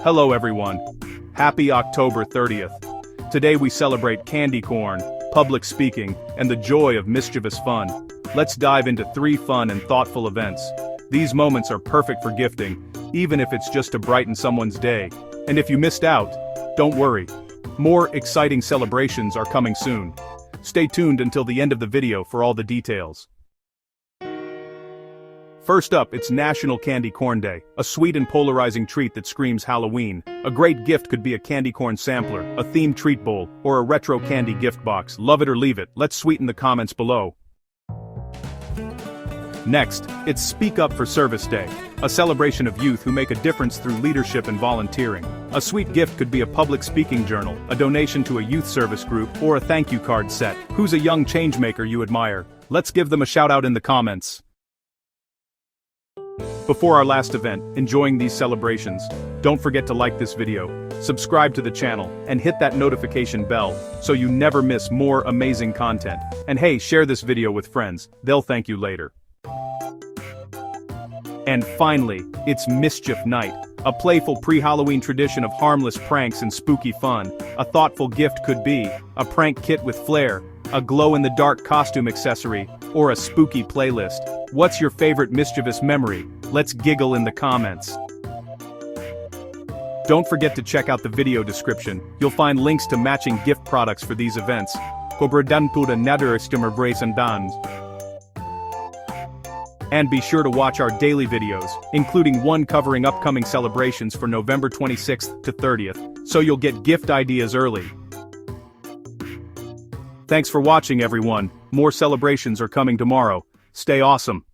Hello everyone. Happy October 30th. Today we celebrate candy corn, public speaking, and the joy of mischievous fun. Let's dive into 3 fun and thoughtful events. These moments are perfect for gifting, even if it's just to brighten someone's day. And if you missed out, don't worry. More exciting celebrations are coming soon. Stay tuned until the end of the video for all the details. First up, it's National Candy Corn Day, a sweet and polarizing treat that screams Halloween. A great gift could be a candy corn sampler, a themed treat bowl, or a retro candy gift box. Love it or leave it. Let's sweeten the comments below. Next, it's Speak Up for Service Day, a celebration of youth who make a difference through leadership and volunteering. A sweet gift could be a public speaking journal, a donation to a youth service group, or a thank you card set. Who's a young changemaker you admire? Let's give them a shout out in the comments. Before our last event, enjoying these celebrations, don't forget to like this video, subscribe to the channel, and hit that notification bell so you never miss more amazing content. And hey, share this video with friends, they'll thank you later. And finally, it's Mischief Night, a playful pre-Halloween tradition of harmless pranks and spooky fun. A thoughtful gift could be a prank kit with flair, a glow-in-the-dark costume accessory, or a spooky playlist. What's your favorite mischievous memory? Let's giggle in the comments. Don't forget to check out the video description. You'll find links to matching gift products for these events. And be sure to watch our daily videos, including one covering upcoming celebrations for November 26th to 30th, so you'll get gift ideas early. Thanks for watching everyone, more celebrations are coming tomorrow. Stay awesome.